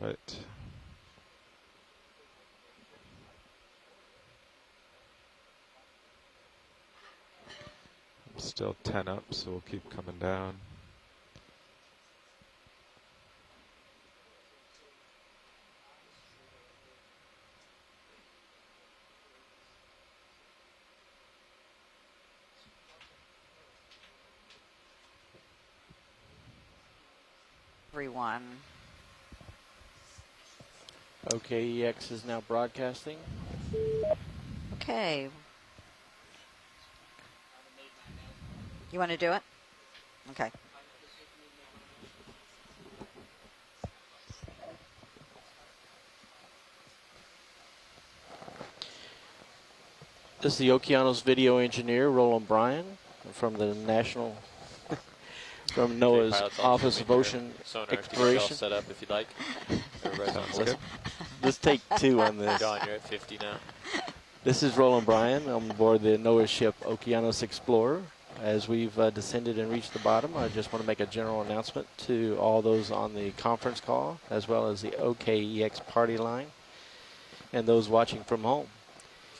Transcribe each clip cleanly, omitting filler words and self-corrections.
Right. I'm still 10 up, so we'll keep coming down. Everyone. Okay, EX is now broadcasting. Okay. You want to do it? Okay. This is the Okeanos video engineer, Roland Bryan, from the National, from NOAA's Office of Ocean Exploration. Set up if you'd like. Let's take 2 on this. John, you're at 50 now. This is Roland Bryan. I'm aboard the NOAA ship Okeanos Explorer. As we've descended and reached the bottom, I just want to make a general announcement to all those on the conference call, as well as the OKEX party line, and those watching from home.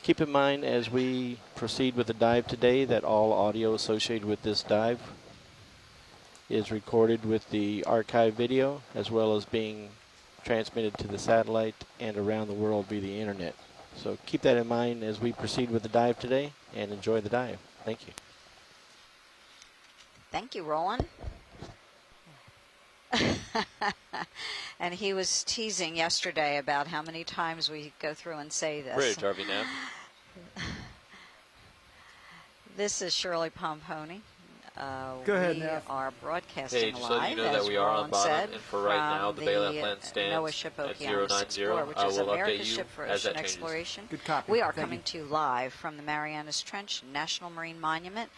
Keep in mind as we proceed with the dive today that all audio associated with this dive is recorded with the archive video, as well as being transmitted to the satellite and around the world via the internet. So keep that in mind as we proceed with the dive today, and enjoy the dive. Thank you. Thank you, Roland. And he was teasing yesterday about how many times we go through and say this. Bridge, RV Nav. This is Shirley Pomponi. Go ahead, we Nav. are broadcasting Just live, letting you know that as we are on Roland bottom, said, and for right now, the bailout plan NOAA stands ship at Okeanos 090. Explorer, which I is will America's update you ship for as ocean that changes. exploration. Good copy. We are Thank coming you. to you live from the Marianas Trench National Marine Monument,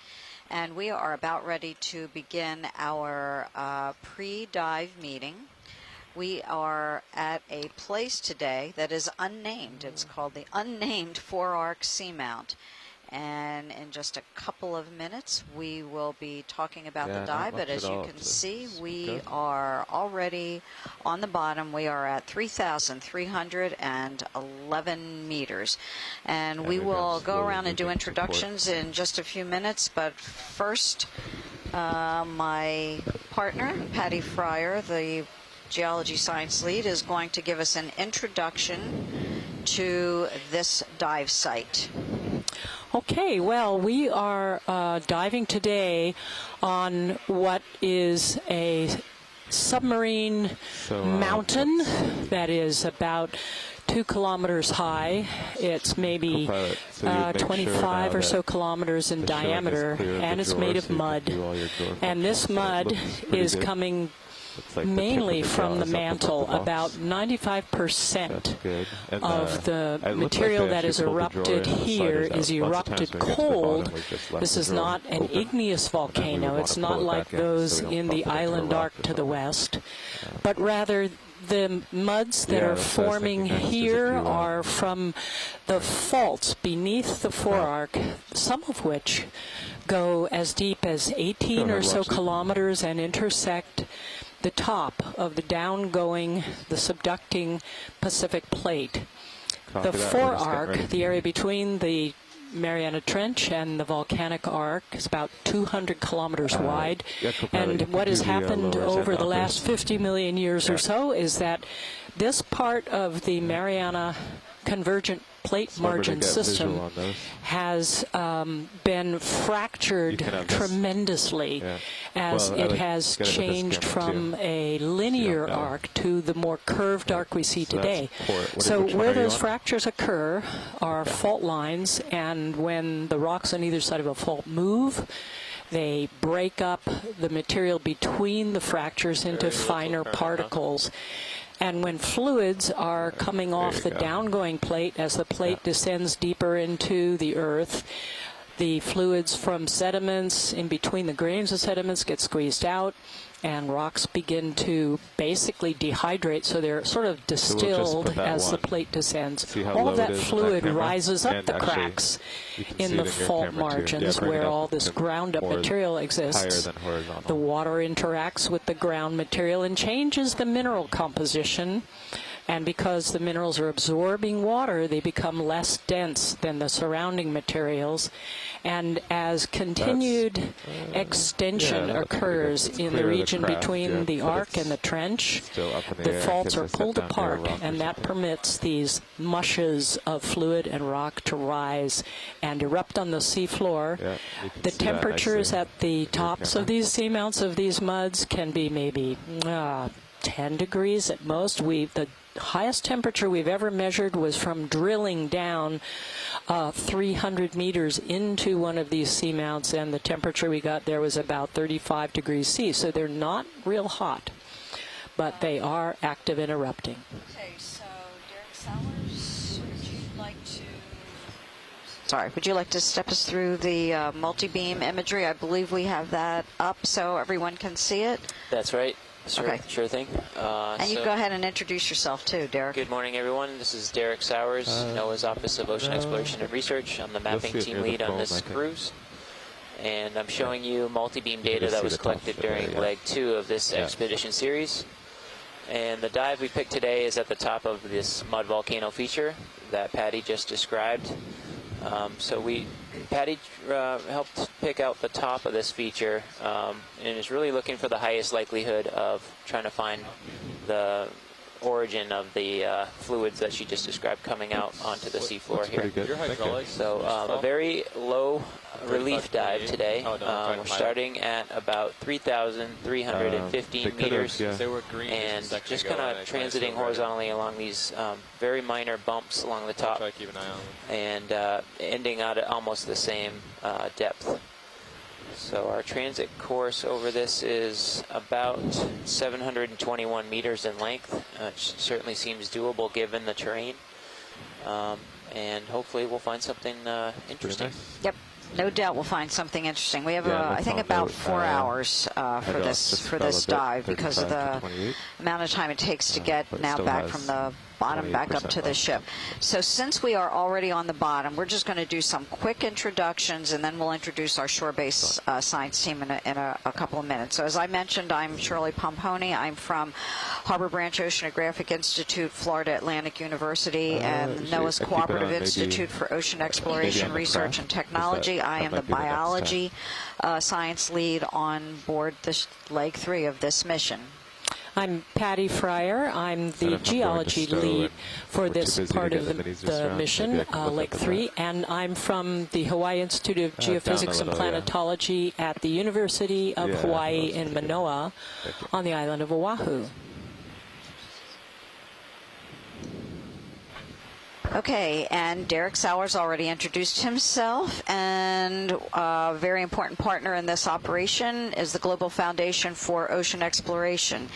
and we are about ready to begin our pre-dive meeting. We are at a place today that is unnamed. It's called the Unnamed Four-Arc Seamount. And in just a couple of minutes, we will be talking about the dive. But as you can see, we are already on the bottom. We are at 3,311 meters. And we will go around and do introductions in just a few minutes. But first, my partner, Patty Fryer, the geology science lead, is going to give us an introduction to this dive site. Okay, well, we are diving today on what is a submarine mountain that is about 2 kilometers high. It's maybe 25 or so kilometers in diameter, and it's made of mud. And this mud is coming mainly from the mantle. About 95% of the material that is erupted here is erupted cold. This is not an igneous volcano. It's not like those in the island arc to the west, but rather the muds that are forming here are from the faults beneath the forearc, some of which go as deep as 18 or so kilometers and intersect the top of the downgoing, the subducting Pacific plate. The forearc, the area between the Mariana Trench and the volcanic arc, is about 200 kilometers wide. And what has happened over the last 50 million years or so is that this part of the Mariana convergent plate margin system has been fractured tremendously as it has changed from a linear arc to the more curved arc we see today. So where those fractures occur are fault lines, and when the rocks on either side of a fault move, they break up the material between the fractures into finer particles. And when fluids are coming off the downgoing plate as the plate descends deeper into the earth, the fluids from sediments in between the grains of sediments get squeezed out, and rocks begin to basically dehydrate, so they're sort of distilled as the plate descends. All of that fluid rises up the cracks in the fault margins where all this ground up material exists. The water interacts with the ground material and changes the mineral composition. And because the minerals are absorbing water, they become less dense than the surrounding materials. And as continued extension occurs in the region between the arc and the trench, the faults are pulled apart, and that permits these mushes of fluid and rock to rise and erupt on the seafloor. The temperatures at the tops of these seamounts of these muds can be maybe 10 degrees at most. The highest temperature we've ever measured was from drilling down 300 meters into one of these seamounts, and the temperature we got there was about 35 degrees C. So they're not real hot, but they are active and erupting. Okay, so Derek Sellers, would you like to step us through the multi-beam imagery? I believe we have that up so everyone can see it. That's right. Sure thing. And you go ahead and introduce yourself too, Derek. Good morning, everyone. This is Derek Sowers, NOAA's Office of Ocean Exploration and Research. I'm the mapping team lead on this cruise. And I'm showing you multi-beam data that was collected during leg 2 of this expedition series. And the dive we picked today is at the top of this mud volcano feature that Patty just described. Patty helped pick out the top of this feature and is really looking for the highest likelihood of trying to find the origin of the fluids that she just described coming out onto the seafloor here. So a very low relief dive today. We're starting at about 3,315 meters and just kind of transiting horizontally along these very minor bumps along the top and ending out at almost the same depth. So our transit course over this is about 721 meters in length, which certainly seems doable given the terrain, and hopefully we'll find something interesting. Yep. No doubt we'll find something interesting. We have, I think, about 4 hours for this dive because of the amount of time it takes to get now back from the bottom back up to the ship. So since we are already on the bottom, we're just going to do some quick introductions, and then we'll introduce our shore-based science team in a couple of minutes. So as I mentioned, I'm Shirley Pomponi. I'm from Harbor Branch Oceanographic Institute, Florida Atlantic University, and NOAA's Cooperative Institute for Ocean Exploration, Research, and Technology. I am the biology science lead on board this leg 3 of this mission. I'm Patty Fryer. I'm the geology lead for this part of the mission, Leg 3, and I'm from the Hawaii Institute of Geophysics and Planetology at the University of Hawaii in Manoa on the island of Oahu. Okay, and Derek Sowers already introduced himself, and a very important partner in this operation is the Global Foundation for Ocean Exploration,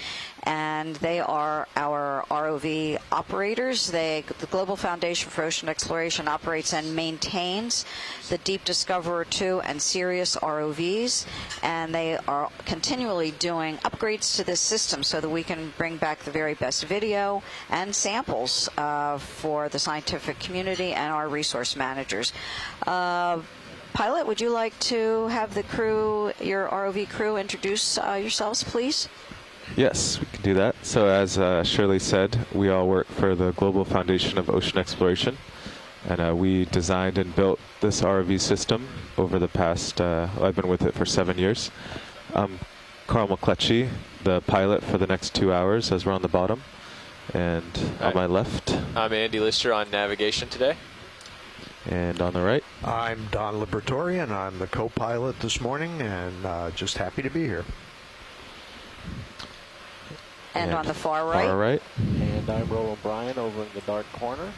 and they are our ROV operators. The Global Foundation for Ocean Exploration operates and maintains the Deep Discoverer 2 and Sirius ROVs, and they are continually doing upgrades to this system so that we can bring back the very best video and samples for the scientific community and our resource managers. Pilot, would you like to have the crew, your ROV crew, introduce yourselves, please? Yes, we can do that. So as Shirley said, we all work for the Global Foundation of Ocean Exploration, and we designed and built this ROV system over the past, I've been with it for 7 years. I'm Carl McCletchie, the pilot for the next 2 hours as we're on the bottom, and on my left. I'm Andy Lister on navigation today. And on the right. I'm Don Liberatore, and I'm the co-pilot this morning, and just happy to be here. And on the far right. And I'm Roland Bryan over in the dark corner.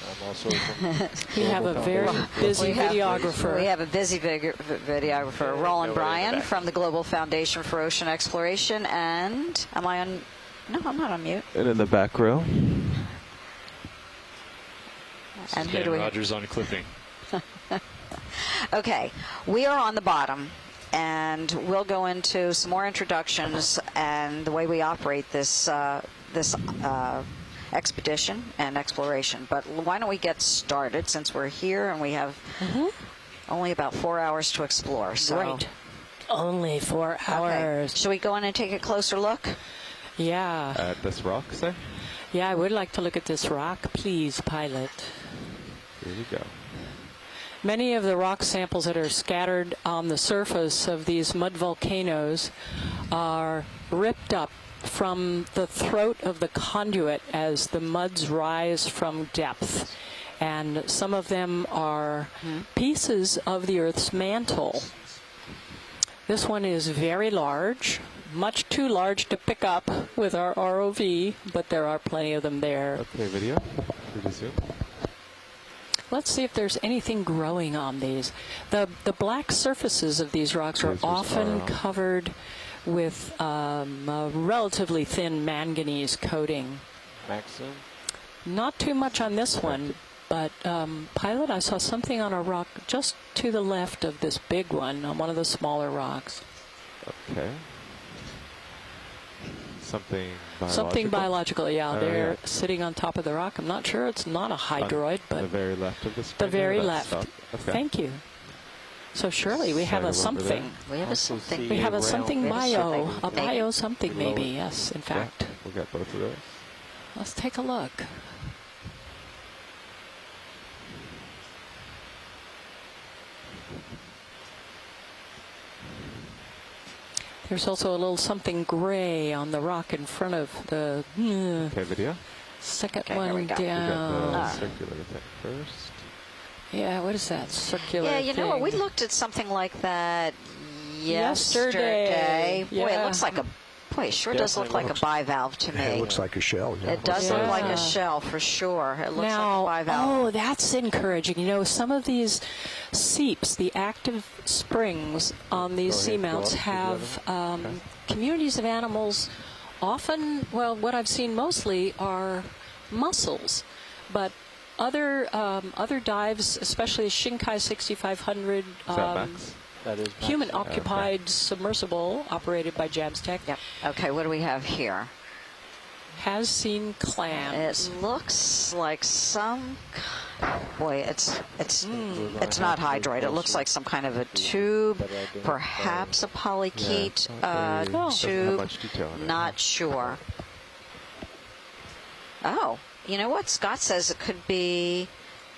I'm also from We have a very busy videographer. We have a busy videographer, Roland Bryan from the Global Foundation for Ocean Exploration. And am I on? No, I'm not on mute. And in the back row. And who do we? Rogers on clipping. Okay, we are on the bottom, and we'll go into some more introductions and the way we operate this expedition and exploration. But why don't we get started, since we're here and we have only about 4 hours to explore. So. Right. Only 4 hours. Okay. Should we go in and take a closer look? Yeah. At this rock, say? Yeah, I would like to look at this rock, please, pilot. Here we go. Many of the rock samples that are scattered on the surface of these mud volcanoes are ripped up from the throat of the conduit as the muds rise from depth. And some of them are pieces of the Earth's mantle. This one is very large, much too large to pick up with our ROV, but there are plenty of them there. Okay, video. Pretty soon. Let's see if there's anything growing on these. The black surfaces of these rocks are often covered with a relatively thin manganese coating. Maxim? Not too much on this one, but pilot, I saw something on a rock just to the left of this big one, on one of the smaller rocks. Okay. Something biological? Something biological, yeah. Oh, They're yeah. sitting on top of the rock. I'm not sure. It's not a hydroid, On but the very left of the screen. the very there, left. Okay. Thank you. So surely we have a Slide over there. something. We have a something. We have a Round something thing. bio. A Maybe. bio something maybe, Lower. yes, in Yeah, fact. we'll get both of those. Let's take a look. There's also a little something gray on the rock in front of the Okay, video. second Okay, here we one go. We down. got the circular thing first. Yeah, what is that circular Yeah, you know what? We thing? looked at something like that Yesterday. yesterday. Boy, it Yeah. looks like it sure does look like a bivalve to me. It looks like a shell. Yeah. It does look like Yeah. a shell for sure. It looks Now, like a bivalve. oh, that's encouraging. You know, some of these seeps, the active springs on these Go ahead, go seamounts up, have Okay. communities of animals. Often, well, what I've seen mostly are mussels, but other dives, especially Shinkai 6500, Is that Max? That is Maxim. human-occupied submersible operated by Jabstech, Yep. Okay, what do we have here? has seen clams. It looks like some. Boy, it's not hydroid. It looks like some kind of a tube, perhaps a polychaete Doesn't have tube. much detail in it. Not sure. Oh, you know what? Scott says it could be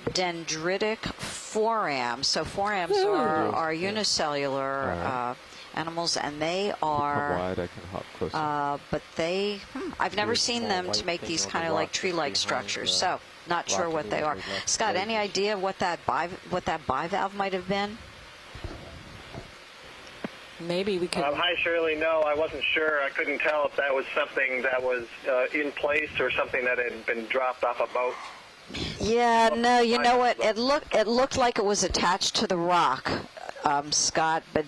dendritic forams. So forams are unicellular animals, and they How are. wide I can hop closer. But they, I've never Here's seen small them to white make thing these on kind the of like rock tree-like behind structures. the So not sure rock what they are. immediately left Scott, of any the- idea what that bivalve might have been? Maybe we could. Hi, Shirley. No, I wasn't sure. I couldn't tell if that was something that was in place or something that had been dropped off a boat. Yeah, no. You know what? It looked like it was attached to the rock, Scott, but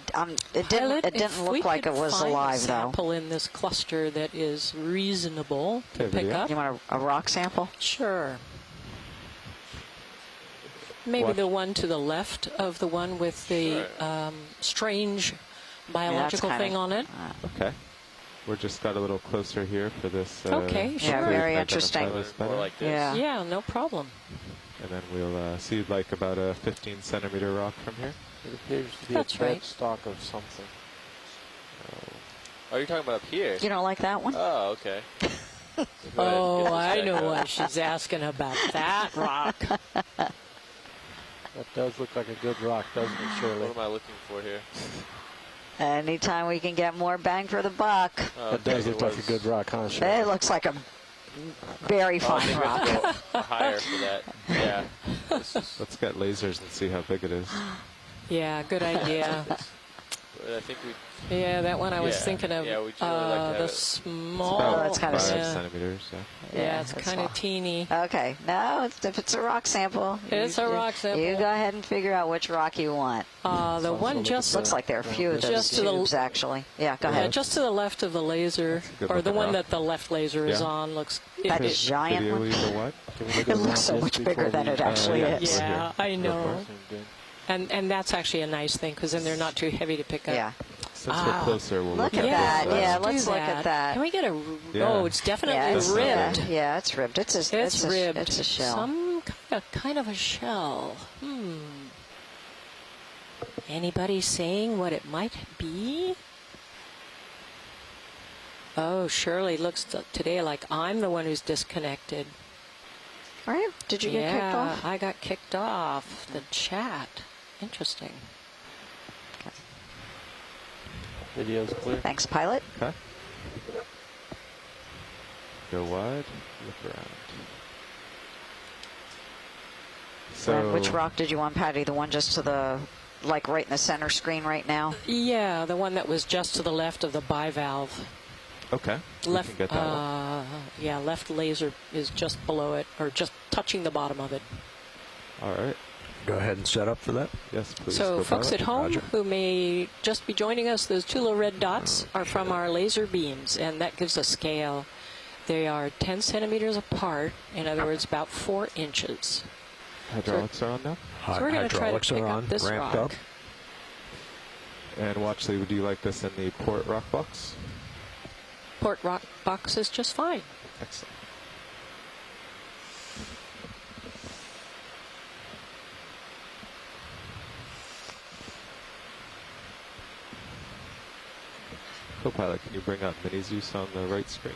it Pilot, didn't if we look like could it was find alive a though. sample in this cluster that is reasonable to Okay, pick video. up. You want a rock sample? Sure. Maybe Watch. the one to the left of the one with the strange biological kinda- thing on it. Okay. We're just got a little closer here for this. Okay, Yeah, sure. very identify interesting. this More better. like this. Yeah. Yeah, no problem. And then we'll see like about a 15 centimeter rock from here. It appears to be That's a dead right. stalk of something. Oh, you're talking about up here? You don't like that one? Oh, okay. Oh, I know what she's asking about that rock. That does look like a good rock, doesn't it, Shirley? What am I looking for here? Anytime we can get more bang for the buck. Oh, That does okay, look like a good rock, huh, Shirley? It looks like a very I fine think we rock. have to go higher for that. Yeah. This is, Let's get lasers and see how big it is. Yeah, good idea. I think we. Yeah, that one I was Yeah. thinking of. Yeah, we'd really like to have the it. small. Oh, it's kinda 5 small. centimeters. Yeah. Yeah, it's it's kind small. of teeny. Okay, no, if it's a rock sample. It's a rock sample. You go ahead and figure out which rock you want. The one just Looks like there are a few of those Just to the- tubes, actually. Yeah, go yeah, ahead. just to the left of the laser, good or the looking one rock. that the left laser is Yeah. on, looks. That it- giant Video one. either what? Can we look It at looks so this much before bigger than we- it actually yeah. is. yeah, I know. Good. And that's actually a nice thing because then they're not too heavy to pick up. Yeah. Since we're closer, we'll Look look at at that. this. Yeah, do let's look that. at that. Can we get a? Yeah. Oh, it's definitely Yeah, it's ribbed. Yeah, it's ribbed. It's ribbed. It's a shell. Some kind of a shell. Anybody saying what it might be? Oh, Shirley looks today like I'm the one who's disconnected. Are you? Did you get kicked off? I got kicked off the chat. Interesting. Video's clear. Thanks, pilot. Okay. Go wide, look around. So, Which rock did you want, Patty? The one just to the, like right in the center screen right now? Yeah, the one that was just to the left of the bivalve. okay, we Left, can get that one. yeah, left laser is just below it, or just touching the bottom of it. All right. Go ahead and set up for that. Yes, please. So go folks pilot. at home Roger. who may just be joining us, those two little red dots are from our laser beams, and that gives a scale. They are 10 centimeters apart, in other words, about 4 inches. Hydraulics are on now. So we're going to try to Hydraulics pick are up on, this ramped rock. up. And watch, Lee, would you like this in the port rock box? Port rock box is just fine. Excellent. Co-pilot, can you bring up Mini Zeus on the right screen?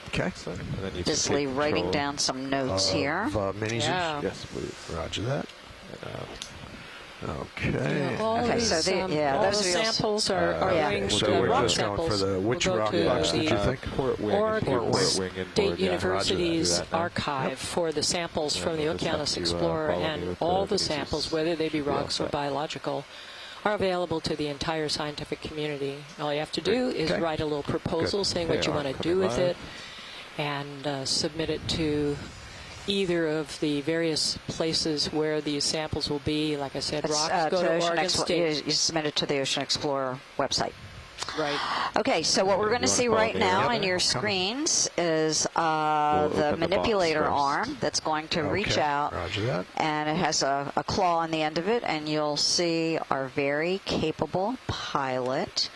Okay. Excellent. And then you Just can take leave writing control down some notes here. Mini Yeah. Yes, please. Roger that. And, Okay. All Okay, these, so all those the are- samples are yeah. going So to we're rock just going for samples. the which will go rock to box the did you think? Port wing. Oregon Port wing inboard, State yeah. University's Roger that. Do that now. archive for the samples from the we'll just have Okeanos to, Explorer, follow me and with all the the pieces. samples, whether they be Be all rocks or set. biological, are available to the entire scientific community. All you have to do is Okay. write a little proposal saying They what you are want to coming do with live. it, and submit it to either of the various places where these samples will be. Like I said, It's, rocks go to Ocean Oregon State. You submit it to the Ocean Explorer website. Right. Okay, so what we're going to You wanna see follow right me now around on there? your Come. screens is We'll the open the box manipulator first. arm that's going to reach Okay. out, Roger that. and it has a claw on the end of it, and you'll see our very capable pilot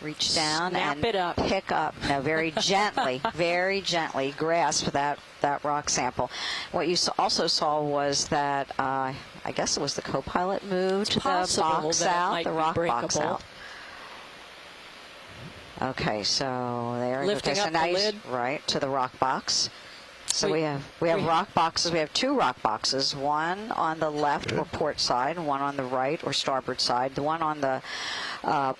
reach down Snap and it up. pick up, no, very gently grasp that rock sample. What you also saw was that I guess it was the co-pilot moved the possible box that it out, might the be rock box breakable. out. Okay, so there. Lifting okay, so up now the you lid. right to the rock box. So we have we- rock boxes. We have 2 rock boxes, one on the left or port side, and one on the right or starboard side. The one on the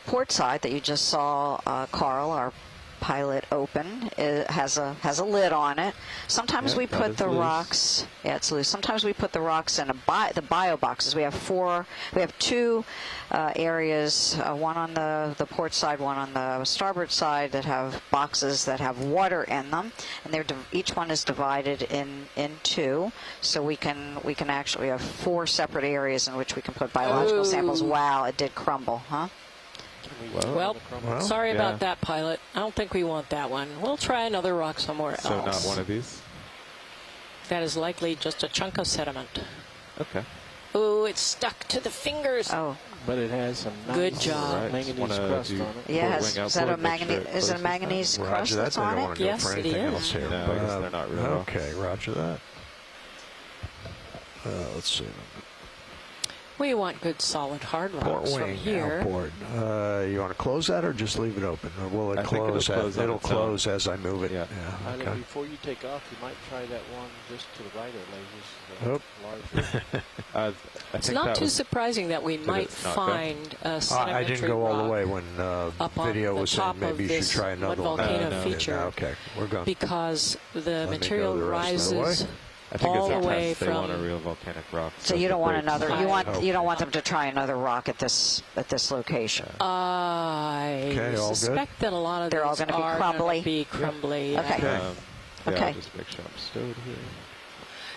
port side that you just saw, Carl, our pilot, open, it has a lid on it. Sometimes Yep, we that put is the loose. rocks. Yeah, it's loose. Sometimes we put the rocks in the bio boxes. We have 2 areas, one on the port side, one on the starboard side, that have boxes that have water in them, and each one is divided in 2. So we can actually have 4 separate areas in which we can put biological samples. Wow, it did crumble, huh? Well, sorry yeah. about that, pilot. I don't think we want that one. We'll try another rock somewhere So else. not one of these? That is likely just a chunk of sediment. Okay. Oh, it's stuck to the fingers. Oh, But it has some nice Good job. Right. manganese Wanna crust do- on it. yeah. Port wing Is that a outboard, make sure manganese? it Is it a closes manganese crust Roger that. that's They on don't it? want to go Yes, for it anything is. else here. No, I guess they're not real rocks. Okay, roger that. Let's see. We want good solid hard Port rocks from wing, here. outboard. You want to close that or just leave it open? Or will it I think it'll close? close on It'll its own. close as I move it. Yeah. Pilot, Okay. before you take off, you might try that one just to the right of it, Oop. larger. I It's think not that too was, surprising that we might it's not good? find a sedimentary I didn't go all the rock way when up on video the was top saying maybe of you should this try mud another one. volcano no. feature Okay, we're going. because the me material go the rest of the rises I think all it's the a way test. They want a from. real volcanic rock. So you don't want another. You I- don't want them to try another rock at this location. I Okay, all good? suspect that a lot of They're all these gonna be are crumbly? gonna be crumbly. Okay. Yeah, Okay. I'll just make sure I'm stowed here.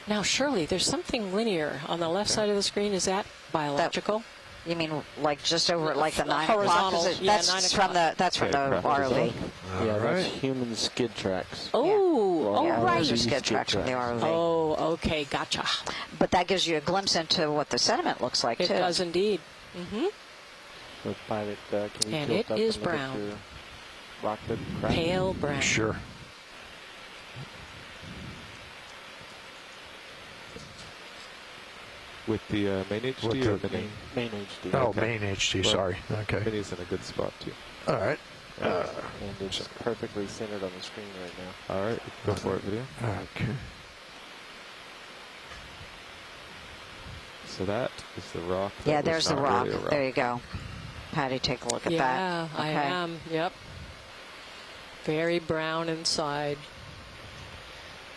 Now, Shirley, there's something linear on the left side of the screen. Is that biological? You mean like just over at like the 9 o'clock? Horizontal, yeah, That's 9 from the ROV. Yeah, All that's right. human skid tracks. Oh, Yeah, oh, right. those are skid tracks from the ROV. Oh, okay, gotcha. But that gives you a glimpse into what the sediment looks like It too. does indeed. Mm-hmm. So, pilot, can you And tilt it up is and look at brown. your rock bed crack? Pale brown. Sure. With the main HD With or the mini? Main HD. Oh, Okay. main HD. Well, Sorry. Okay. Mini's in a good spot too. All right. And it's perfectly centered on the screen right now. All right, go for it, video. Okay. So that is the rock. that Yeah, was there's the not rock. really a There you go. Patty, take a look at Yeah, that. I am. Yep. Very brown inside.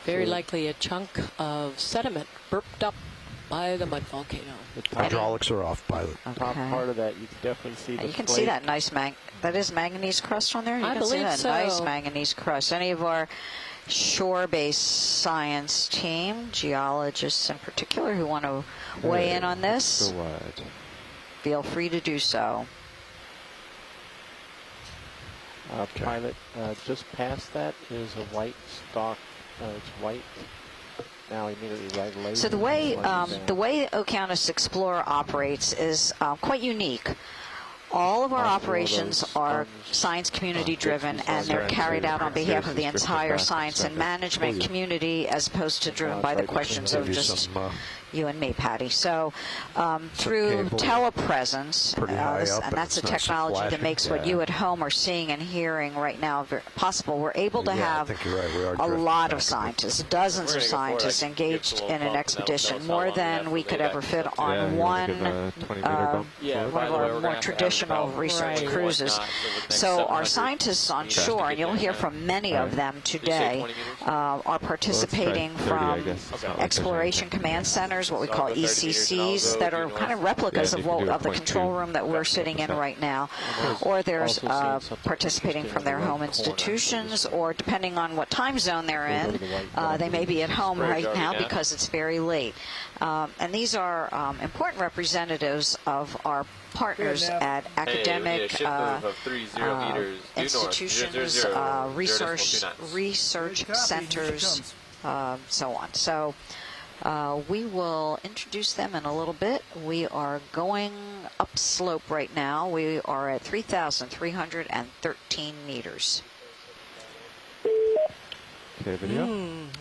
Very So- likely a chunk of sediment burped up by the mud volcano. The top, Hydraulics are off, pilot. top Okay. part of that, you can definitely see the You can flake. see that nice that is manganese crust on there. You I can see believe that so. nice manganese crust. Any of our shore-based science team, geologists in particular, who want to weigh in on this, Go wide. feel free to do so. Pilot, just past that is a white stalk. It's white. Now immediately right laser. So the way sliding down. the way Okeanos Explorer operates is quite unique. All of our Also, operations those are sponge- science community driven, fixes and on they're there. carried out on behalf of the Seriously, entire back science and second. management community, as opposed to driven by the right questions between of Give you just some, you and me, Patty. So through cable. telepresence, Pretty high up, and but that's a it's not so technology that flashy. makes what Yeah. you at home are seeing and hearing right now possible. We're able to Yeah, I have think you're right. We are a drifting lot back of a bit. scientists, dozens We're of gonna go for it. I scientists can give engaged us a in little an bump, and that'll tell expedition, us how more long we than have we to could lay ever back fit up on Yeah, you wanna give one a 20-meter bump Yeah, forward? one by of the way, our we're more gonna have to traditional average about research 21 cruises. knots over the next So our 700 scientists on meters shore, to and get you'll down hear there. from many Right. of them Did you say today, 20 meters? are participating Well, let's try 30, I from guess. It's not like there's exploration anything. command centers, what we So I'll call go 30 meters and I'll ECCs, go that due are north. kind of replicas Yeah, of you can do of the 0.2. control room that we're sitting in right now. Or there's Also seeing something participating interesting from their in the home right corner. institutions, or depending on what time zone they're We'll go in, to the white button. they may be at home Bridge right already now down. because it's very late. And these are important representatives of our partners at Hey, we need a academic shift move of 30 meters due north. institutions, 000, research 0.2 knots. research centers, so on. So we will introduce them in a little bit. We are going upslope right now. We are at 3,313 meters. Okay, video.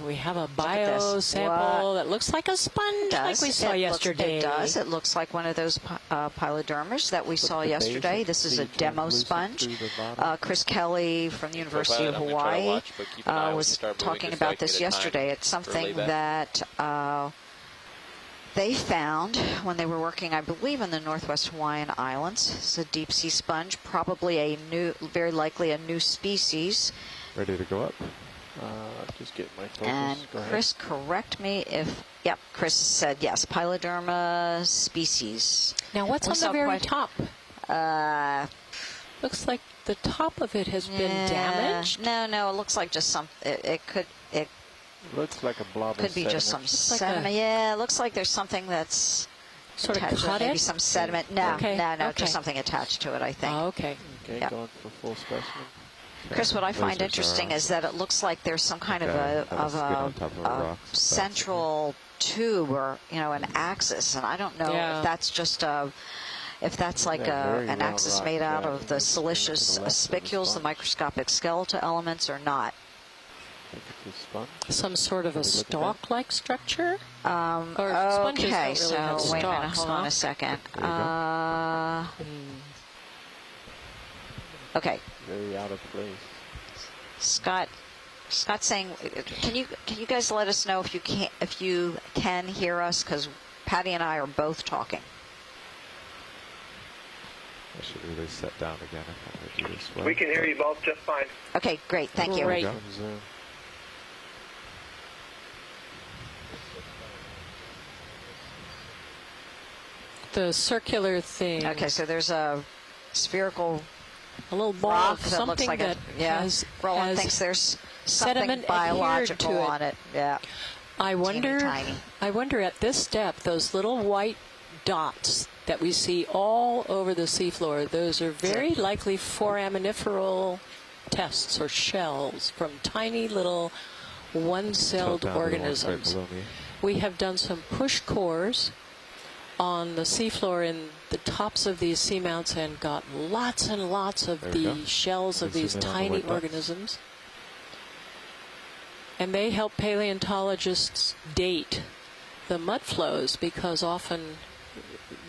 We have a at bio this. sample What? that looks like a sponge, like we saw yesterday. It does. It looks like one of those pilodermas that we saw the base, yesterday. you This can is a see demo translucent sponge. through the bottom. Chris Kelly from the University of pilot, I'm gonna try to Hawaii watch, but keep an eye when you was start moving, talking just so I about can this get a time yesterday. It's for something layback. that they found when they were working, I believe, in the Northwest Hawaiian Islands. It's a deep sea sponge, probably very likely a new species. Ready to go up. Just get my focus. And Go ahead. Chris, correct me if, yep, Chris said yes, Piloderma species. Now, what's We on the saw very quite- top? Looks like the top of it has been damaged. No, it looks like just some, it could Looks like a blob of be just some sediment. like sediment. Yeah, it looks like there's something that's Sort of attached to it, cut maybe it? some sediment. No, Okay, no, okay. just something attached to it, I think. Oh, okay. Okay, Yeah. going for full specimen. Chris, what I find Lasers are interesting on. is that it looks like there's some kind of Okay, a that was good on top of a rock. central tube, or an axis, and I don't know Yeah. if that's just if that's like Yeah, very an round axis rock, made out yeah, of the and it's siliceous to the left of the spicules, the sponge. microscopic skeletal elements, or not. Look at the sponge. Some sort of a Shall we look at that? stalk-like structure? Or sponges Okay, don't really have so wait a minute, stalks, hold on huh? a second. There you go. Okay, Very out of place. Scott's saying, can you guys let us know if you can hear us, because Patty and I are both talking. I should really set down again if I'm going to do this well. We can hear you both just fine. Okay, great, thank you. Great. Go. Comes in. The circular thing. Okay, so there's a spherical A little ball rock of that something looks like that has, Roland has thinks there's sediment something biological adhered to it. on it. Yeah. I wonder. tiny. I wonder at this depth, those little white dots that we see all over the seafloor, those are very likely foraminiferal tests or shells from tiny little one-celled Tilt down the ones right organisms. below me. We have done some push cores on the seafloor in the tops of these seamounts and got lots and lots of There we go. the shells of Zoom these in on the tiny white dots. organisms. And they help paleontologists date the mud flows because often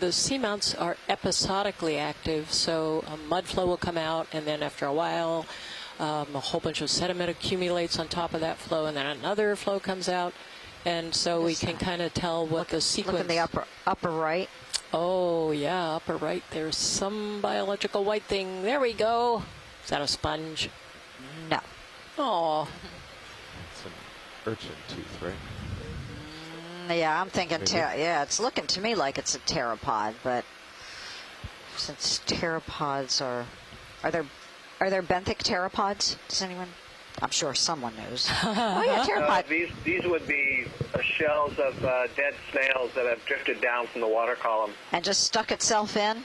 the seamounts are episodically active, so a mud flow will come out, and then after a while a whole bunch of sediment accumulates on top of that flow, and then another flow comes out, and so we can kind of tell what the sequence. Look in the upper right. Oh yeah, upper right, there's some biological white thing. There we go. Is that a sponge? No. Oh, It's an urchin tooth, right? Yeah, I'm thinking, Maybe. yeah, it's looking to me like it's a pteropod, but since pteropods are there benthic pteropods? Does anyone? I'm sure someone knows. Oh yeah, pteropod. These would be shells of dead snails that have drifted down from the water column. And just stuck itself in.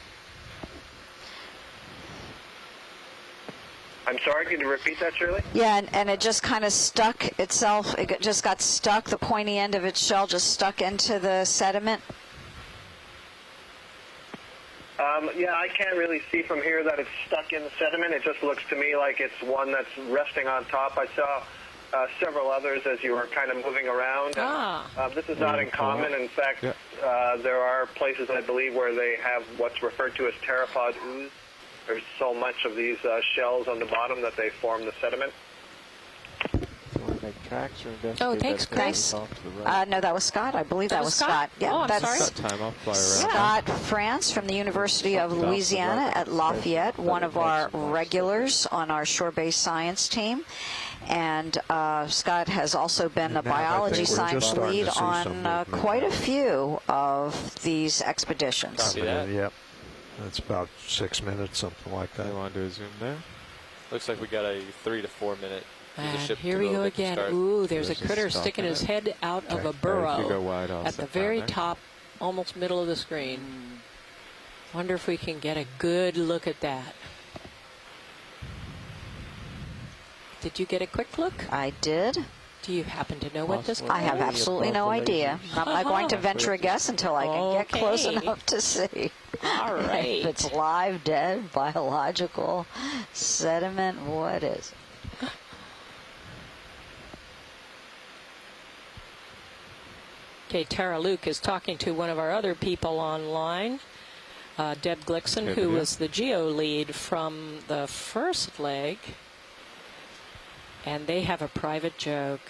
I'm sorry, can you repeat that, Shirley? Yeah, and it just kind of stuck itself. Just got stuck. The pointy end of its shell just stuck into the sediment. Yeah, I can't really see from here that it's stuck in the sediment. It just looks to me like it's one that's resting on top. I saw several others as you were kind of moving around. This is not uncommon. In fact, there are places, I believe, where they have what's referred to as pteropod ooze. There's so much of these shells on the bottom that they form the sediment. Do you want to make tracks or investigate? Oh, thanks, that Chris. distance off to the right? No, that was Scott. I believe that was Scott. Yeah, Oh, I'm that's sorry. Got time, I'll fly around. Scott France from the University of Louisiana at Lafayette, one of our regulars on our shore-based science team. And Scott has also been a Now, I biology think we're science just starting lead to see some on movement quite a now. few of these expeditions. See that? Yep. That's about 6 minutes, something like that. You want to do a zoom there? Looks like we got a 3 to 4 minute. for the and ship here to we go go make a again. start. Ooh, there's a There's a critter stalk sticking in his it. head out of a If you burrow go wide, I'll at sit the down very there. top, almost middle of the screen. Wonder if we can get a good look at that. Did you get a quick look? I did. Do you happen to know what this Possibly. I have Maybe absolutely above no the idea. lasers. I'm not going to venture a guess until I can get close Okay. enough to see. All right. If it's live, dead, biological, sediment, what is it? Okay, Tara Luke is talking to one of our other people online, Deb Glickson, Good who idea. was the geo lead from the first leg. And they have a private joke.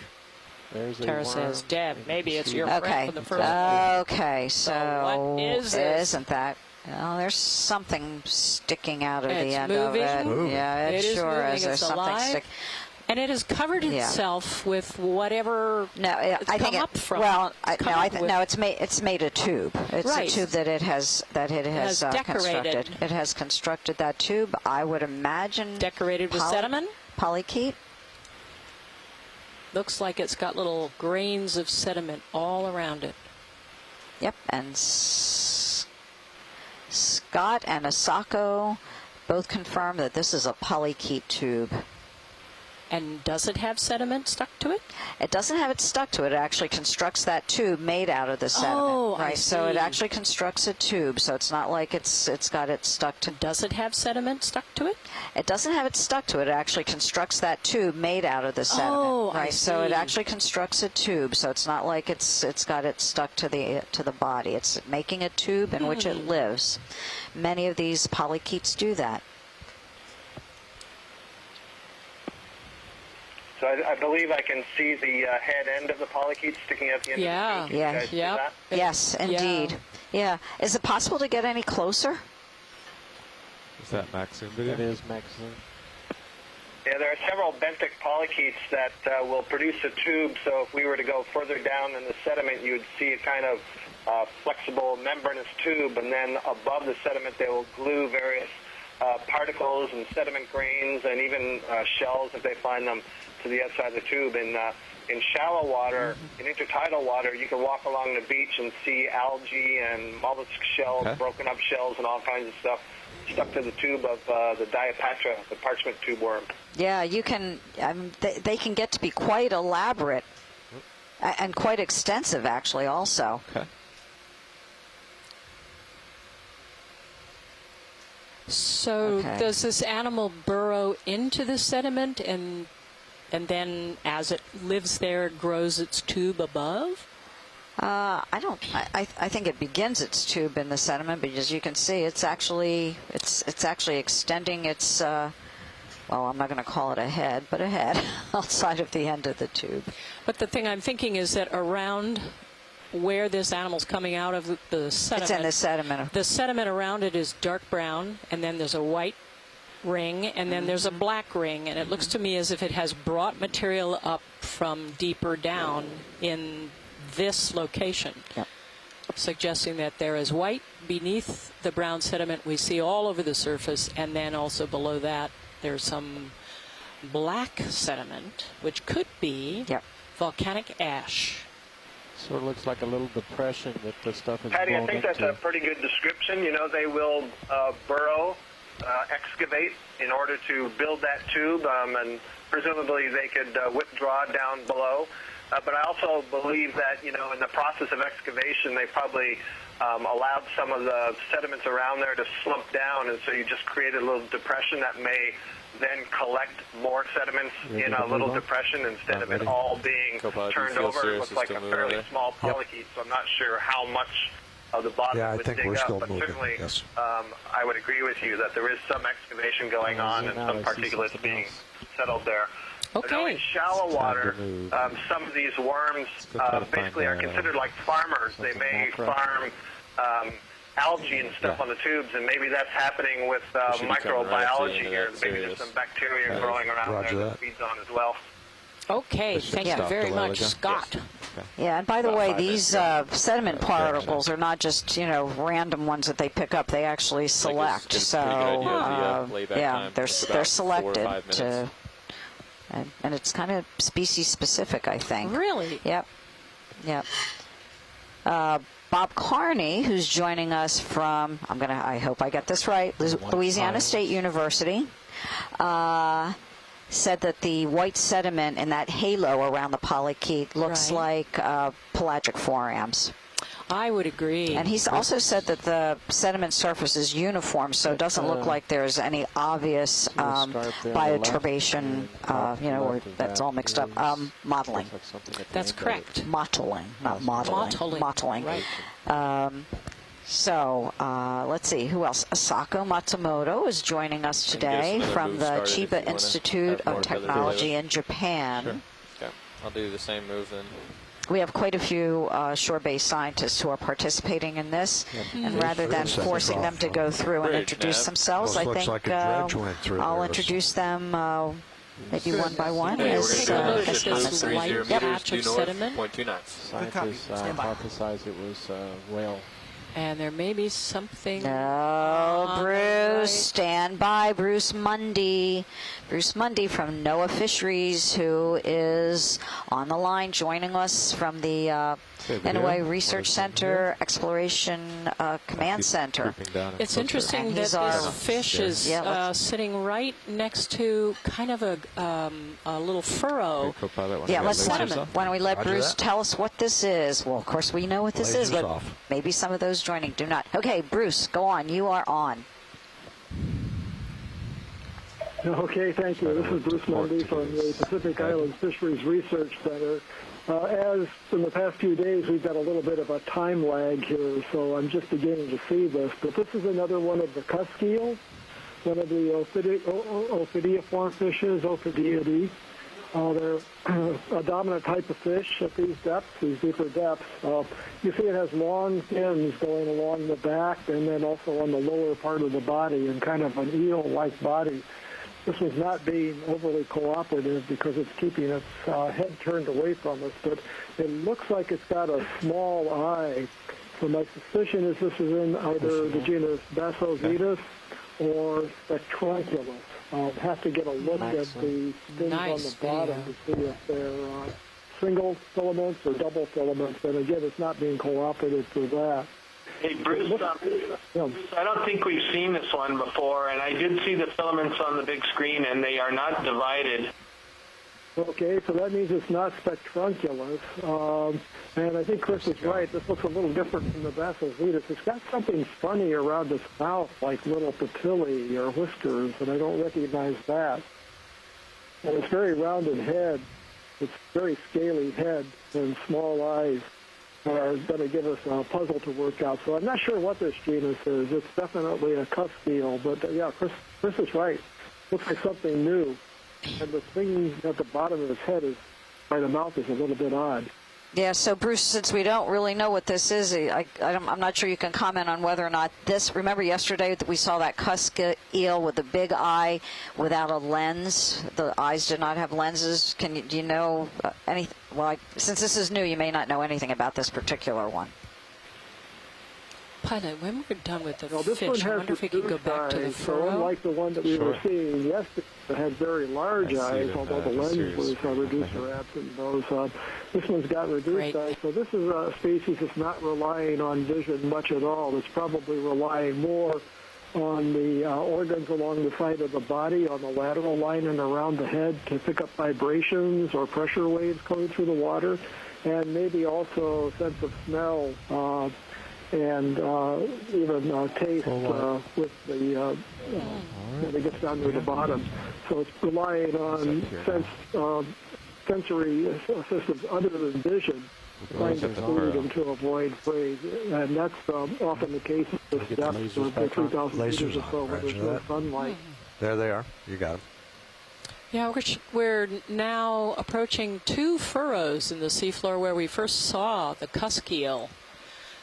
There's a Tara worm. says, Deb, You can maybe it's see your it. friend Okay. from the first leg. Okay, so what is this? isn't that? Oh, there's something sticking out of the It's end moving. of it. Moving. Yeah, it, It is sure moving. is. There's It's something alive. stick. And it has covered Yeah. itself with whatever No, it's I think come up from. well, It's come up with- no, it's made a tube. It's Right. a tube that it has has decorated. constructed. It has constructed that tube. I would imagine decorated with sediment. polychaete. Looks like it's got little grains of sediment all around it. Yep, and Scott and Asako both confirm that this is a polychaete tube. And does it have sediment stuck to it? It doesn't have it stuck to it. It actually constructs that tube made out of the sediment. Oh, I right. So it see. actually constructs a tube. So it's not like it's got it stuck to. Does it have sediment stuck to it? It doesn't have it stuck to it. It actually constructs that tube made out of the sediment. Oh, I right. So it see. actually constructs a tube. So it's not like it's got it stuck to the body. It's making a tube in which it lives. Many of these polychaetes do that. So I believe I can see the head end of the polychaete sticking out the end Yeah. of the beak. Yeah. You guys see Yep. that? Yes, indeed. Yeah. Is it possible to get any closer? Is that max zoom video? It is maximum. Yeah, there are several benthic polychaetes that will produce a tube. So if we were to go further down in the sediment, you would see a kind of flexible membranous tube, and then above the sediment they will glue various particles and sediment grains and even shells if they find them to the outside of the tube. In shallow water, in intertidal water, you can walk along the beach and see algae and mollusk shells, broken up shells, and all kinds of stuff stuck to the tube of the Diapatra, the parchment tube worm. Yeah, you can. They can get to be quite elaborate and quite extensive, actually. Also. Okay. So does this animal burrow into the sediment and then as it lives there, it grows its tube above? I think it begins its tube in the sediment, but as you can see, it's actually extending its. Well, I'm not going to call it a head, but a head outside of the end of the tube. But the thing I'm thinking is that around where this animal's coming out of the sediment. It's in the sediment. The sediment around it is dark brown, and then there's a white ring, and then there's a black ring, and it looks to me as if it has brought material up from deeper down in this location, suggesting that there is white beneath the brown sediment we see all over the surface, and then also below that there's some black sediment, which could be volcanic ash. Sort of looks like a little depression that the stuff is Patty, I blown think that's into. a pretty good description. You know, they will burrow, excavate in order to build that tube, and presumably they could withdraw down below. But I also believe that, you know, in the process of excavation, they probably allowed some of the sediments around there to slump down, and so you just created a little depression that may then collect more sediments in a little depression instead of it all being turned over. It looks like a fairly small polychaete, so I'm not sure how much of the bottom would dig up, but certainly I would agree with you that there is some excavation going on and some particulates being settled there. Now, in shallow water, some of these worms basically are considered like farmers. They may farm algae and stuff on the tubes, and maybe that's happening with microbiology here. Maybe there's some bacteria growing around there that feeds on as well. Okay, thank you very much, Scott. Yeah, and by the way, these sediment particles are not just, you know, random ones that they pick up. They actually select. So, yeah, they're selected to, and it's kind of species specific, I think. Really? Yep. Bob Carney, who's joining us from, I hope I get this right, Louisiana State University, said that the white sediment in that halo around the polychaete looks like pelagic forams. I would agree. And he's also said that the sediment surface is uniform, so it doesn't look like there's any obvious bioturbation, you know, or that's all mixed up. Modeling. That's correct. Mottling, not modeling. Mottling. Right. So let's see, who else? Asako Matsumoto is joining us today from the Chiba Institute of Technology in Japan. Sure. Okay. I'll do the same move then. We have quite a few shore-based scientists who are participating in this, and rather than forcing them to go through and introduce themselves, I think I'll introduce them maybe one by one. Take a look at this white patch of sediment. Scientists hypothesize it was whale. And there may be something. No, Bruce, stand by. Bruce Mundy. Bruce Mundy from NOAA Fisheries, who is on the line joining us from the NOAA Research Center Exploration Command Center. It's interesting that this fish is sitting right next to kind of a little furrow. Yeah, let's let him. Why don't we let Bruce tell us what this is? Well, of course we know what this is, but maybe some of those joining do not. Okay, Bruce, go on. You are on. Okay, thank you. This is Bruce Mundy from the Pacific Islands Fisheries Research Center. As in the past few days, we've got a little bit of a time lag here, so I'm just beginning to see this. But this is another one of the cusk eel, one of the ophidiiform fishes, Ophidiidae. They're a dominant type of fish at these depths, these deeper depths. You see it has long fins going along the back and then also on the lower part of the body and kind of an eel-like body. This was not being overly cooperative because it's keeping its head turned away from us, but it looks like it's got a small eye. So my suspicion is this is in either the genus Basozetus or spectrunculus. I'll have to get a look at the things on the bottom to see if they're single filaments or double filaments. And again, it's not being cooperative for that. Hey, Bruce, I don't think we've seen this one before, and I did see the filaments on the big screen, and they are not divided. Okay, so that means it's not spectrunculus. And I think Chris is right. This looks a little different from the Basilides. It's got something funny around its mouth, like little papillae or whiskers, and I don't recognize that. And it's very rounded head. It's very scaly head and small eyes are going to give us a puzzle to work out. So I'm not sure what this genus is. It's definitely a cuspeel, but yeah, Chris is right. Looks like something new. And the thing at the bottom of his head is, by the mouth, is a little bit odd. Yeah, so Bruce, since we don't really know what this is, I'm not sure you can comment on whether or not this. Remember yesterday that we saw that cusk eel with the big eye without a lens? The eyes did not have lenses. Do you know anything? Well, since this is new, you may not know anything about this particular one. Pilot, when we're done with the this fish, one I has wonder if we could go back to the so furrow. unlike the one that we were seeing yesterday, that had very large eyes, although the lens was reduced or absent in those. This one's got reduced eyes, so this is a species that's not relying on vision much at all. It's probably relying more on the organs along the side of the body, on the lateral line and around the head to pick up vibrations or pressure waves going through the water, and maybe also a sense of smell and even taste with the when it gets down to the bottom. So it's relying on sensory systems other than vision to find its food and to avoid prey. And that's often the case at this depth of 3,000 meters or so where there's no sunlight. There they are. You got them. Yeah, we're now approaching 2 furrows in the seafloor where we first saw the cusk eel.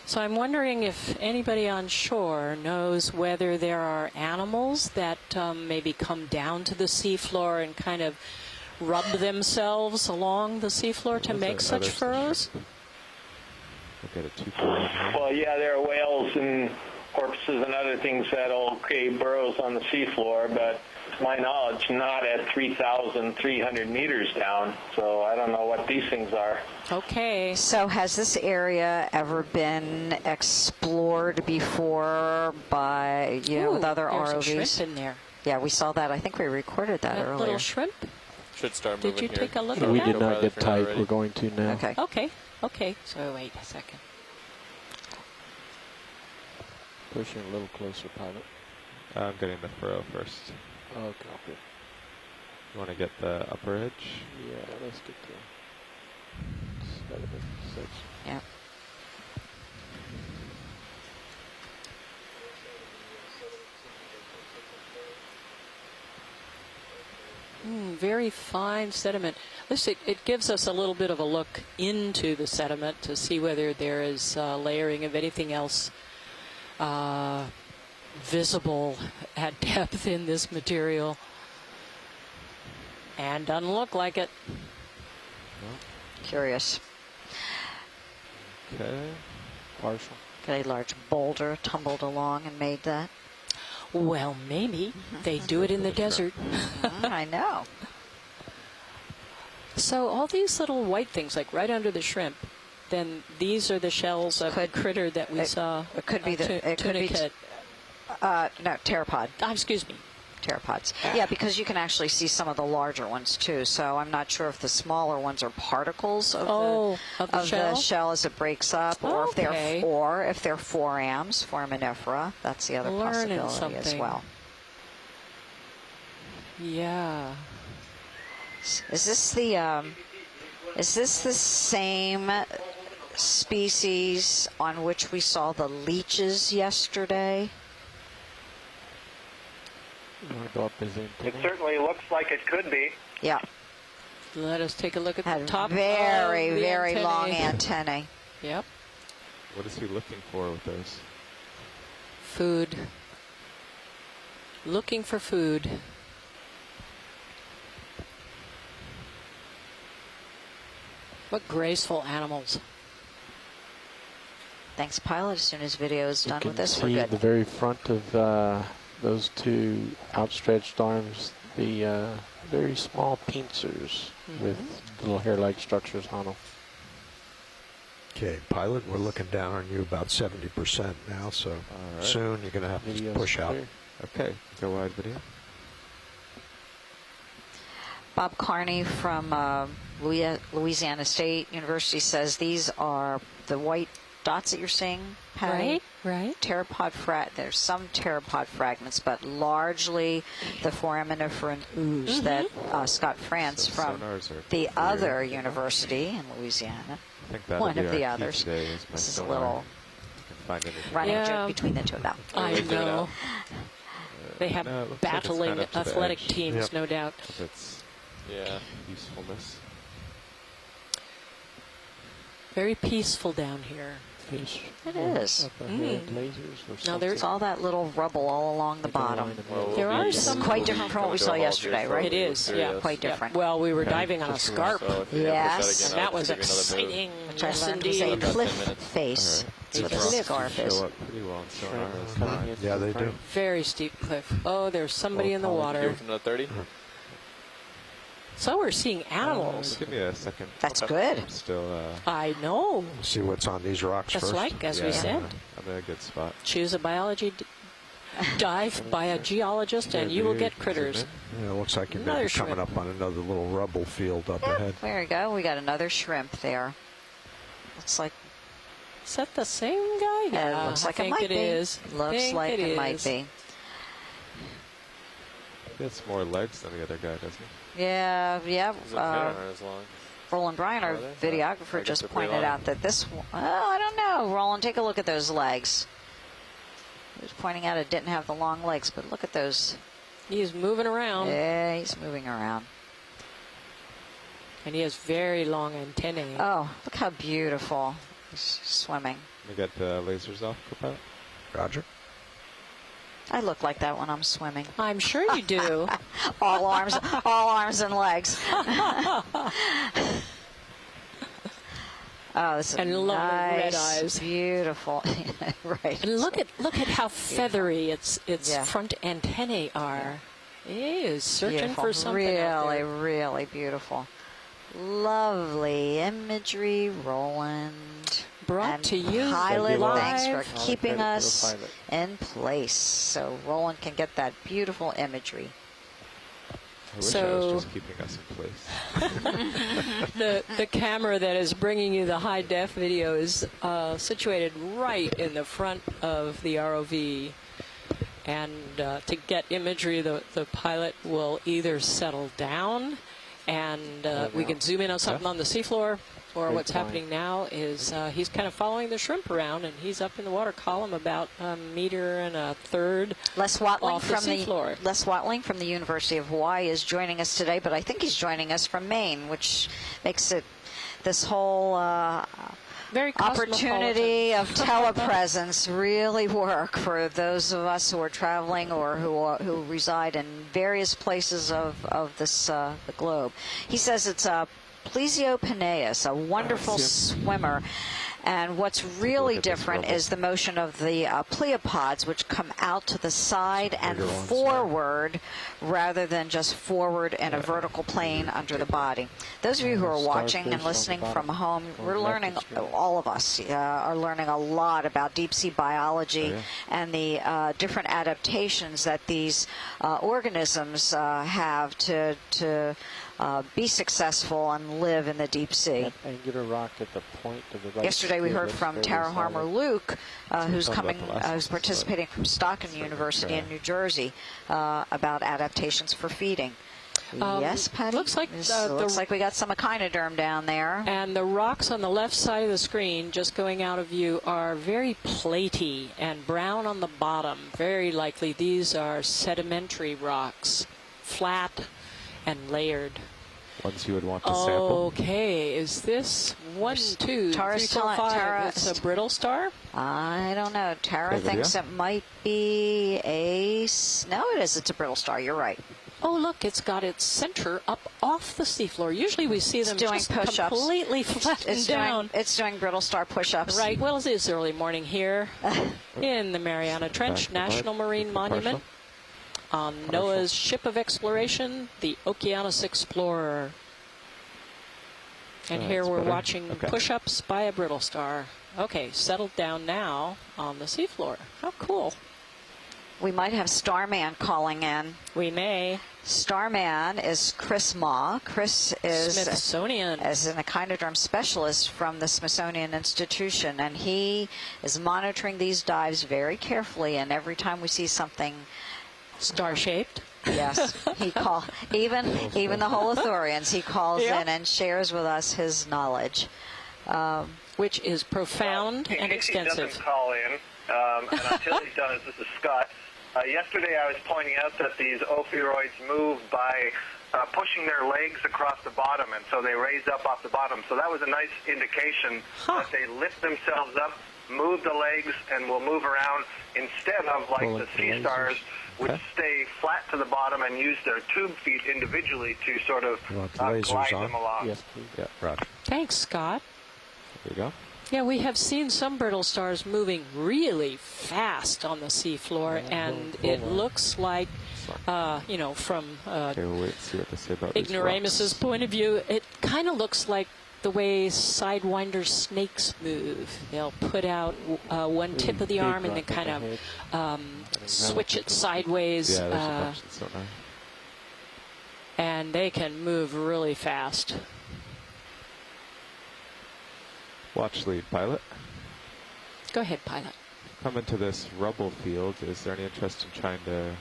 So I'm wondering if anybody on shore knows whether there are animals that maybe come down to the seafloor and kind of rub themselves along the seafloor to make such furrows? Well, yeah, there are whales and porpoises and other things that'll create burrows on the seafloor, but to my knowledge, not at 3,300 meters down. So I don't know what these things are. Okay. So has this area ever been explored before by, with other ROVs? There's a shrimp in there. Yeah, we saw that. I think we recorded that earlier. Little shrimp? Should start moving Did you here. take a look at that? We did not get tight. We're going to now. Okay. So wait a second. Pushing a little closer, pilot. I'm getting the furrow first. Okay, good. You want to get the upper edge? Yeah, let's get the 7 and 6. Yeah. Very fine sediment. Listen, it gives us a little bit of a look into the sediment to see whether there is layering of anything else visible at depth in this material. And doesn't look like it. Curious. Okay. Partial. Got a large boulder tumbled along and made that. Well, maybe. They do it in the desert. I know. So all these little white things, like right under the shrimp, then these are the shells of the critter that we saw. It could be the tunicate. No, pteropod. Excuse me. Pteropods. Yeah, because you can actually see some of the larger ones too. So I'm not sure if the smaller ones are particles of the shell as it breaks up, or if they're foraminifera. That's the other possibility as well. Yeah. Is this the same species on which we saw the leeches yesterday? It certainly looks like it could be. Yeah. Let us take a look at the top. Very long antennae. Yep. What is he looking for with those? Food. Looking for food. What graceful animals. Thanks, pilot. As soon as video is done with this, we're good. The very front of those two outstretched arms, the very small pincers with little hair-like structures on them. Okay, pilot, we're looking down on you about 70% now, so soon you're going to have to push out. Okay, go wide video. Bob Carney from Louisiana State University says these are the white dots that you're seeing, Patty. Right. There's some pteropod fragments, but largely the foraminiferous ooze that Scott France from the other university in Louisiana, I think that'll one be of the our key others. today is my This is a sonar. little Find anything. running joke between the two of them. I know. They have No, it looks like it's battling kind of to the athletic edge. teams, no doubt. Of its usefulness. Very peaceful down here. It is. Lasers or There's all that little rubble all along the bottom. There are It's some quite different from what we saw yesterday, right? It is, yeah. Quite different. Well, we were diving on a scarp. Yes. That was exciting. Which I Yes, learned was a indeed. cliff face. That's what a scarf is. Show up pretty well in sonar. That's fine. Yeah, they do. Very steep cliff. Oh, there's somebody in the water. Give it another 30. So we're seeing animals. Give me a second. That's good. I'm still I know. See what's on these rocks That's first. right, as we said. I'm in a good spot. Choose a biology dive by a geologist, and you will get critters. Yeah, it looks like you may Another be coming shrimp. up on another little rubble field up ahead. There we go. We got another shrimp there. Looks like Is that the same guy? Yeah, looks like I think it might it be. is. Looks Think like it might is. be. He has more legs than the other guy, doesn't he? Yeah. His antennas aren't as long. Roland Bryan, our Are they? videographer, I guess just they're pretty pointed long. out that this one, I don't know, Roland, take a look at those legs. He was pointing out it didn't have the long legs, but look at those. He's moving around, Yeah, he's moving around. and he has very long antennae. Oh, look how beautiful. He's swimming. We got the lasers off, Copilot. Roger. I look like that when I'm swimming. I'm sure you do. All arms and legs. Oh, this is And lovely nice, red eyes. Beautiful. Right. And look at how feathery its Yeah. front antennae are. He is searching Beautiful. for something out Really, there. really beautiful. Lovely imagery, Roland. Brought and to you Pilot, live. thanks for All the keeping credit to the us pilot. in place so Roland can get that beautiful imagery. I wish I So- was just keeping us in place. The camera that is bringing you the high def video is situated right in the front of the ROV, and to get imagery, the pilot will either settle down, and we can zoom in on something on the seafloor. Or what's happening now is he's kind of following the shrimp around, and he's up in the water column about 1.33 meters. Les Watling Off the seafloor. Les Watling from the University of Hawaii is joining us today, but I think he's joining us from Maine, which makes it this whole Very opportunity of telepresence really work for those of us who are traveling or who reside in various places of this the globe. He says it's a Plesiopenaeus, a wonderful swimmer. And what's really different is the motion of the pleopods, which come out to the side and forward rather than just forward in a vertical plane under the body. Those of you who are watching and listening from home, we're learning, all of us are learning a lot about deep sea biology and the different adaptations that these organisms have to be successful and live in the deep sea. And get a rock at the point of the right. Yesterday we heard that's from very Tara solid. Harmer Luke, who's talking about the last who's participating from Stockton University in New Jersey about adaptations for feeding. Yes, Patty? looks like, looks like we got some echinoderm down there. And the rocks on the left side of the screen, just going out of view, are very platy and brown on the bottom. Very likely these are sedimentary rocks, flat and layered. Ones you would want to sample. Okay, is this 1, 2, 3, 4, 5? It's a brittle star? I don't know. Tara Okay, thinks video? it might be no, it is. It's a brittle star. You're right. Oh, look, it's got its center up off the seafloor. Usually we see them doing just push-ups. completely flattened down. It's doing brittle star push-ups. Right, well, it is early morning here in the Mariana Trench Back to National light. Marine Keep it Monument. partial. on NOAA's ship of exploration, the Okeanos Explorer. And here we're watching push-ups by a brittle star. Okay, settled down now on the seafloor. How cool. We might have Starman calling in. We may. Starman is Chris Ma. Chris is Smithsonian, as an echinoderm specialist from the Smithsonian Institution, and he is monitoring these dives very carefully. And every time we see something star-shaped, yes, he even the Holothurians. He calls in and shares with us his knowledge, which is profound and extensive. He doesn't call in, and until he does, this is Scott. Yesterday I was pointing out that these ophiuroids move by pushing their legs across the bottom, and so they raise up off the bottom. So that was a nice indication that they lift themselves up, move the legs, and will move around instead of like the sea stars, which stay flat to the bottom and use their tube feet individually to sort of glide them along. Yes, please. Yeah, Roger. Thanks, Scott. There you go. Yeah, we have seen some brittle stars moving really fast on the seafloor, and it looks like, from Okay, we'll wait and see what they say about ignoramus's point of view, it kind of looks like the way sidewinder snakes move. They'll put out one tip of the arm and then kind of switch it sideways. Yeah, there's a bunch that's so nice. And they can move really fast. Watch lead, pilot. Go ahead, pilot. Come into this rubble field. Is there any interest in trying to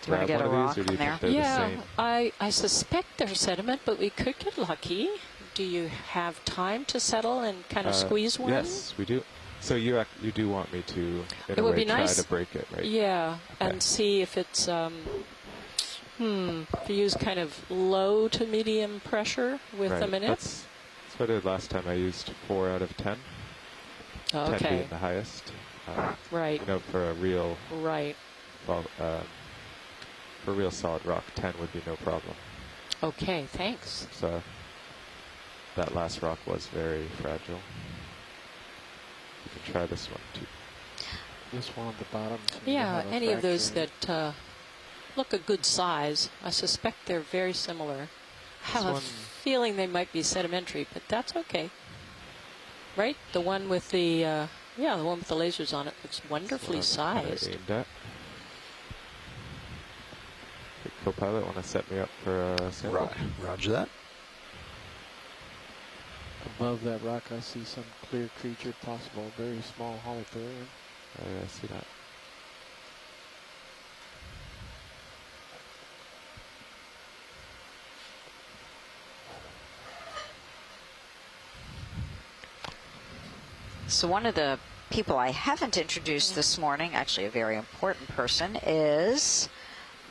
Do you want to grab get a one of rock these, or do you in think there? they're the same? I suspect they're sediment, but we could get lucky. Do you have time to settle and kind of squeeze one? Yes, we do. So you do want me to, in It a would way, be try nice. to break it, right? Yeah, and see if it's, if you use kind of low to medium pressure with them in it. That's what I did last time. I used 4 out of 10. 10 being the highest. Right. You know, for a real, right. Well, for real solid rock, 10 would be no problem. Okay, thanks. So that last rock was very fragile. You can try this one too. This one on the bottom. Yeah, any of those that look a good size. I suspect they're very similar. I have a feeling they might be sedimentary, but that's okay. Right? The one with the, the one with the lasers on it looks wonderfully sized. Aimed at. Hey, co-pilot, want to set me up for a sample? Roger that. Above that rock, I see some clear creature, possible, very small holothurian. Oh, yeah, I see that. So one of the people I haven't introduced this morning, actually a very important person, is,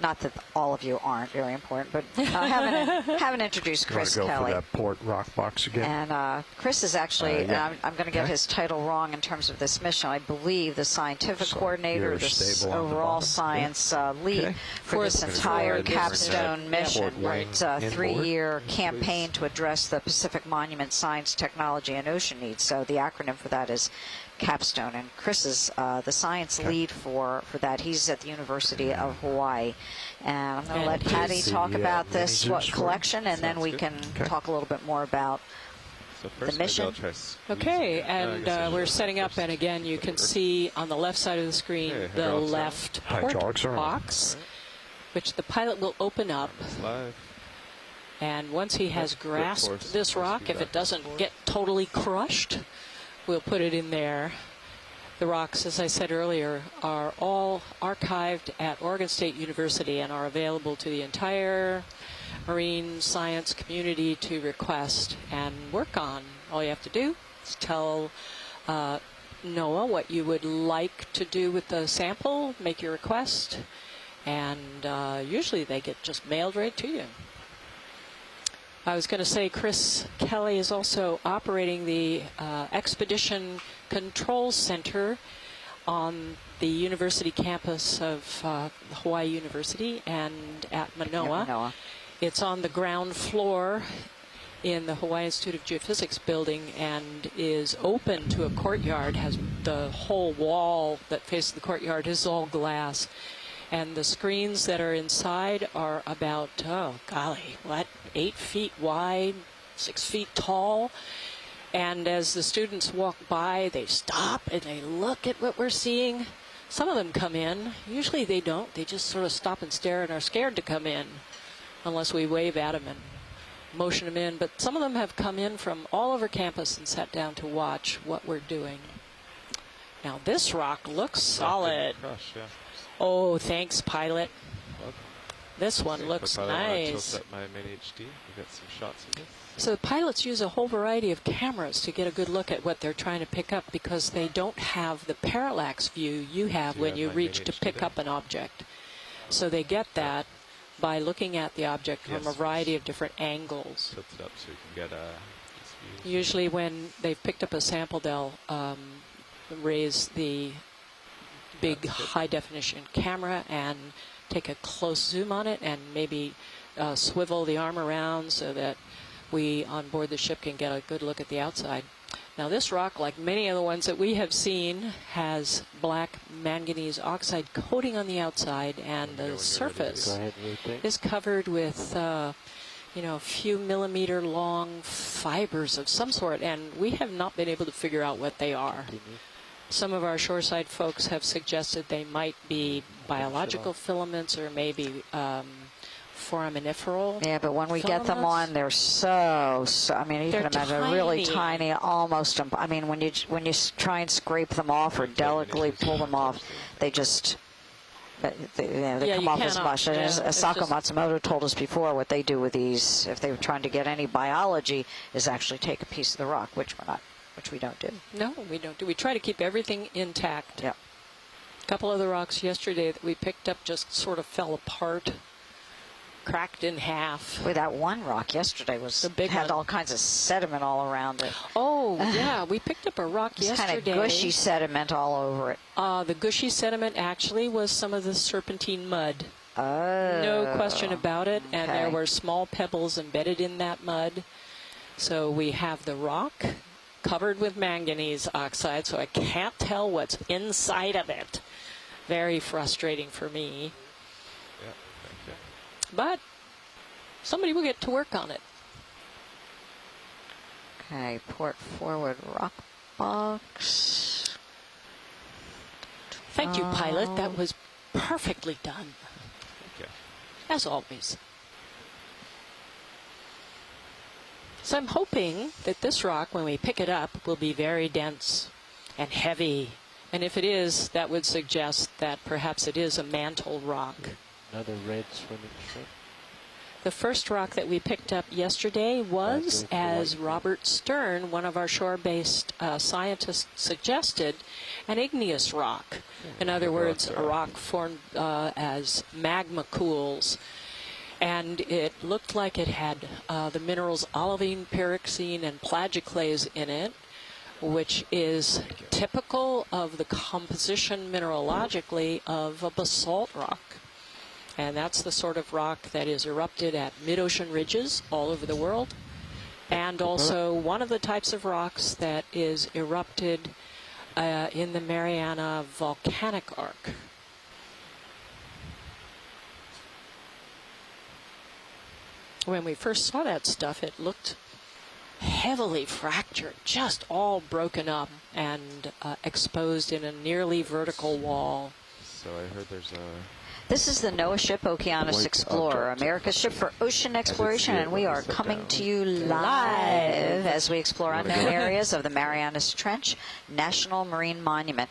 not that all of you aren't very important, but haven't introduced Chris Kelly. Kelly. For that port rock box again? And Chris is actually, I'm going to get his title wrong in terms of this mission, I believe the scientific coordinator, the overall science lead for this entire capstone mission. It's a 3-year campaign to address the Pacific Monument science, technology, and ocean needs. So the acronym for that is Capstone, and Chris is the science lead for that. He's at the University of Hawaii, and I'm going to let Patty talk about this collection, and then we can talk a little bit more about the mission. Okay, and we're setting up, and again, you can see on the left side of the screen the left port box, which the pilot will open up. And once he has grasped this rock, if it doesn't get totally crushed, we'll put it in there. The rocks, as I said earlier, are all archived at Oregon State University and are available to the entire marine science community to request and work on. All you have to do is tell NOAA what you would like to do with the sample, make your request, and usually they get just mailed right to you. I was going to say Chris Kelly is also operating the Expedition Control Center on the university campus of Hawaii University and at Manoa. It's on the ground floor in the Hawaii Institute of Geophysics building and is open to a courtyard, has the whole wall that faces the courtyard is all glass. And the screens that are inside are about, oh golly, what, 8 feet wide, 6 feet tall. And as the students walk by, they stop and they look at what we're seeing. Some of them come in. Usually they don't. They just sort of stop and stare and are scared to come in unless we wave at them and motion them in. But some of them have come in from all over campus and sat down to watch what we're doing. Now this rock looks solid. Crush, yeah. Oh, thanks, pilot. This one looks nice. Tilt up my mini HD. We got some shots of this. So the pilots use a whole variety of cameras to get a good look at what they're trying to pick up because they don't have the parallax view you have when you reach to pick up an object. So they get that by looking at the object from a variety of different angles. Tilt it up so you can get Usually when they've picked up a sample, they'll raise the big high-definition camera and take a close zoom on it and maybe swivel the arm around so that we on board the ship can get a good look at the outside. Now this rock, like many of the ones that we have seen, has black manganese oxide coating on the outside, and the surface is covered with you know, a few millimeter long fibers of some sort, and we have not been able to figure out what they are. Some of our shoreside folks have suggested they might be biological filaments or maybe foraminiferal. Yeah, but when we get them on, they're so I mean, you can imagine tiny. really tiny, almost. I mean, when you try and scrape them off or delicately pull them off, they just they come off as mush. And as Asako Matsumoto told us before, what they do with these, if they were trying to get any biology, is actually take a piece of the rock, which we don't do. No, we don't do. We try to keep everything intact. Yep. A couple of the rocks yesterday that we picked up just sort of fell apart, cracked in half. Well, that one rock yesterday had all kinds of sediment all around it. Oh, yeah. We picked up a rock yesterday. Kind of gushy sediment all over it. The gushy sediment actually was some of the serpentine mud. Oh. No question about it. Okay. And there were small pebbles embedded in that mud. So we have the rock covered with manganese oxide, so I can't tell what's inside of it. Very frustrating for me. Yeah, thank you. But somebody will get to work on it. Okay, port forward rock box. Thank you, pilot. That was perfectly done. Thank you. As always. So I'm hoping that this rock, when we pick it up, will be very dense and heavy. And if it is, that would suggest that perhaps it is a mantle rock. Another red swimming ship. The first rock that we picked up yesterday was, as Robert Stern, one of our shore-based scientists, suggested, an igneous rock. In other words, a rock formed as magma cools. And it looked like it had the minerals olivine, pyroxene, and plagioclase in it, which is typical of the composition mineralogically of a basalt rock. And that's the sort of rock that is erupted at mid-ocean ridges all over the world, and also one of the types of rocks that is erupted in the Mariana volcanic arc. When we first saw that stuff, it looked heavily fractured, just all broken up and exposed in a nearly vertical wall. So I heard there's a... This is the NOAA ship Okeanos Explorer, America's ship for ocean exploration, and we are coming to you live as we explore unknown areas of the Marianas Trench National Marine Monument.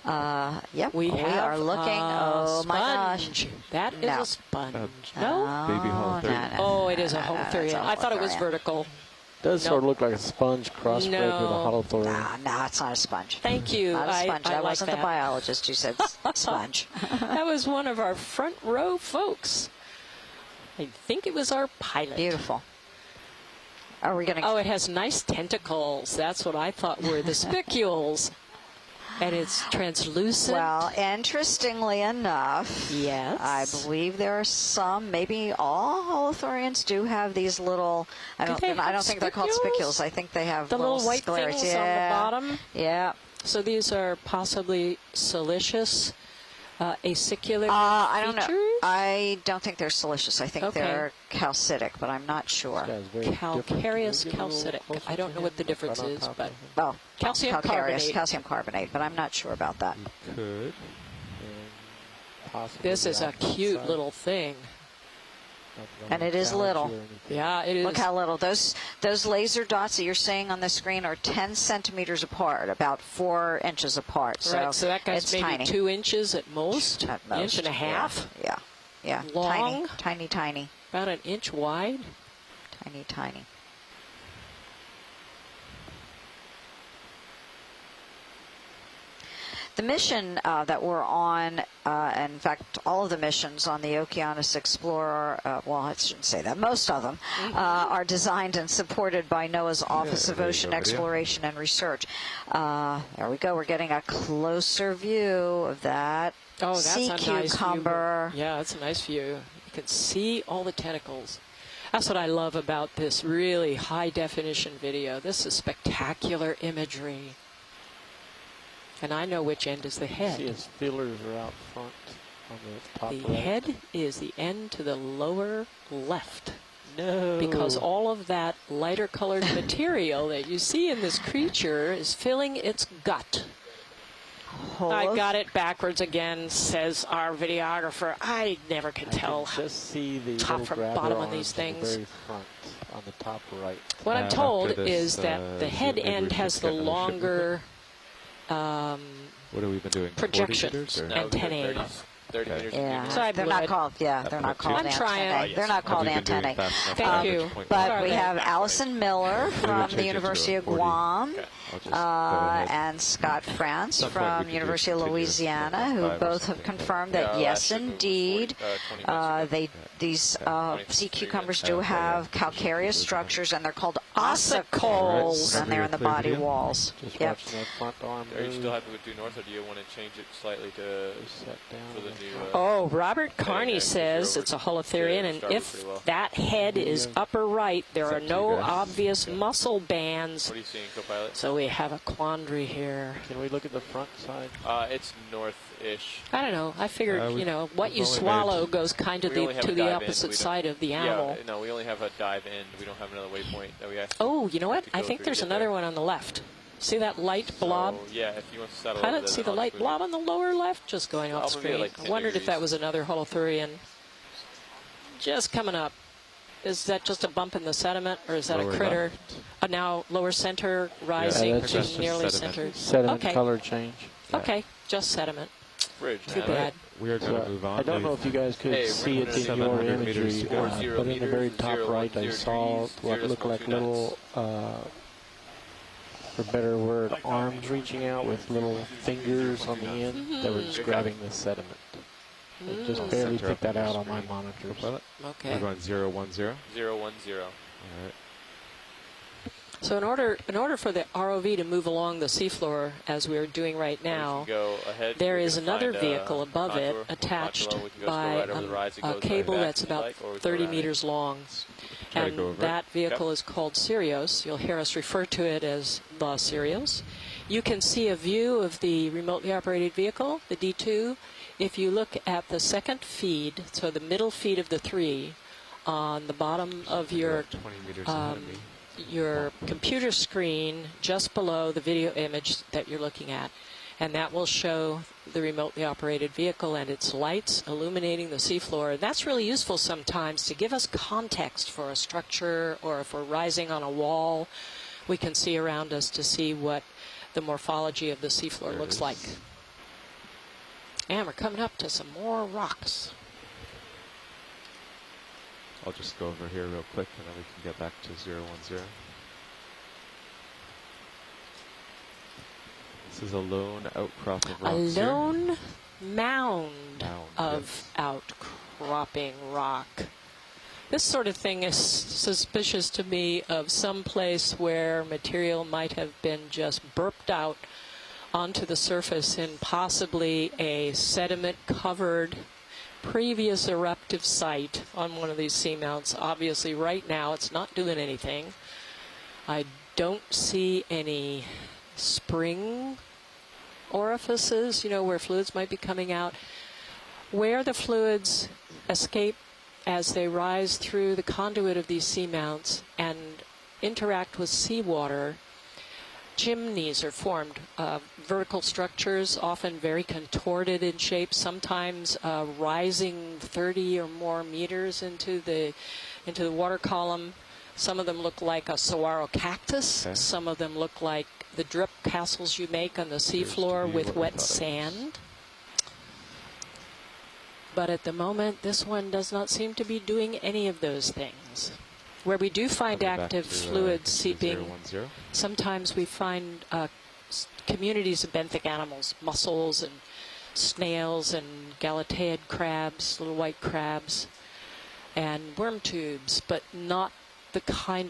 Yep, we are looking. Oh my gosh, that is a sponge. No, baby Hull 30. Oh, it is a Hull 30. I thought it was vertical. Does sort of look like a sponge crossbred with a holothurian. No, it's not a sponge. Thank you. Not a sponge. I That like wasn't that. the biologist who said sponge. That was one of our front row folks. I think it was our pilot. Beautiful. Are we going to... Oh, it has nice tentacles. That's what I thought were the spicules. And it's translucent. Well, interestingly enough, yes, I believe there are some, maybe all holothurians do have these little, I don't think they're called spicules. I think they have the little white sclerae. things on the bottom. Yeah. So these are possibly siliceous acicular I don't features? know. I don't think they're siliceous. I think Okay. they're calcitic, but I'm not sure. Calcareous calcitic. I don't know what the difference is, but calcium calcareous, carbonate. calcium carbonate, but I'm not sure about that. Could. This is a cute little thing. And it is little. Yeah, it is. Look how little. Those laser dots that you're seeing on the screen are 10 centimeters apart, about 4 inches apart. Right, so that guy's it's maybe tiny. 2 inches at most. At most. Inch and a half. Yeah. Long. Tiny. About an inch wide. Tiny. The mission that we're on, and in fact, all of the missions on the Okeanos Explorer, well, I shouldn't say that, most of them, are designed and supported by NOAA's Office of Ocean Exploration and Research. There we go. We're getting a closer view of that sea cucumber. Yeah, that's a nice view. You can see all the tentacles. That's what I love about this really high-definition video. This is spectacular imagery. And I know which end is the head. See his feelers are out front on the top The right. head is the end to the lower left. No. Because all of that lighter colored material that you see in this creature is filling its gut. I got it backwards again, says our videographer. I never can tell just see the top from bottom on these things. The very front on the top right. What I'm told is that the head end has the longer what have we been doing? projection 40 meters, antennae. 30 meters. Yeah, So they're not called. Yeah, they're not called I'm trying. antennae. They're not called antennae. Thank you. But we have Allison Miller from the University of Guam and Scott France from University of Louisiana, who both have confirmed that yes, indeed, these sea cucumbers do have calcareous structures, and they're called ossicles, and they're in the body walls. Just Yep. watching that front arm Are you move. still happy with due north, or do you want to change it slightly to Set down. for the new? Oh, Robert Carney yeah, says yeah, it's a holothurian, and started if pretty well. that head is upper right, there are up to you no guys. obvious muscle bands. What are you seeing, co-pilot? So we have a quandary here. Can we look at the front side? It's north-ish. I don't know. I figured, we- you know, what you we've only swallow goes kind of We only have to a the dive in. opposite We don't- side of the animal. Yeah, no, we only have a dive in. We don't have another waypoint that we actually. Oh, you know what? have to I go think through to there's get another there. one on the left. See that light blob? So, yeah, if you want to settle Pilot, see the light blob on the lower left? Just going off Probably screen. like I 10 wondered if that degrees. was another holothurian. Just coming up. Is that just a bump in the sediment, or is that Lower a critter? Now lower center rising that's to just nearly sediment. centered. Sediment Okay. color change. Okay, just sediment. Bridge. Too bad. We are going to So, move on. I don't know if you guys could Hey, see we're it in your 700 meters imagery, to go. but 0 in the meters, very top 0, right, I 0 saw degrees, what looked like 0.2 little, for better word, arms reaching out with little fingers on the end that were just grabbing the sediment. I just barely Center picked up that on out the on my screen. monitors. Pilot. Okay. We're going 010. 010. All right. So in order for the ROV to move along the seafloor as we're doing right now, Go ahead. there We're is gonna another find a vehicle above it contour. attached We can go by right over the rise. It a goes cable right back that's if you about like, or we go 30 around it. meters long. Try to And go over it. that vehicle is called Sirius. You'll hear us refer to it as the Sirius. You can see a view of the remotely operated vehicle, the D2. If you look at the second feed, so the middle feed of the 3, on the bottom of your 20 meters ahead of me. your computer screen just below the video image that you're looking at, and that will show the remotely operated vehicle and its lights illuminating the seafloor. That's really useful sometimes to give us context for a structure, or if we're rising on a wall, we can see around us to see what the morphology of the seafloor There it looks is. like. And we're coming up to some more rocks. I'll just go over here real quick, and then we can get back to 010. This is a lone outcrop of A rocks here. lone mound Mound, of outcropping rock. This sort of thing is suspicious to me of some place where material might have been just burped out onto the surface in possibly a sediment-covered previous eruptive site on one of these seamounts. Obviously, right now, it's not doing anything. I don't see any spring orifices, you know, where fluids might be coming out. Where the fluids escape as they rise through the conduit of these seamounts and interact with seawater, chimneys are formed, vertical structures, often very contorted in shape, sometimes rising 30 or more meters into the water column. Some of them look like a saguaro cactus. Okay. Some of them look like the drip castles you make on the seafloor with wet sand. But at the moment, this one does not seem to be doing any of those things. Where we do find active fluid seeping, 010. sometimes we find communities of benthic animals, mussels and snails and galateid crabs, little white crabs, and worm tubes, but not the kind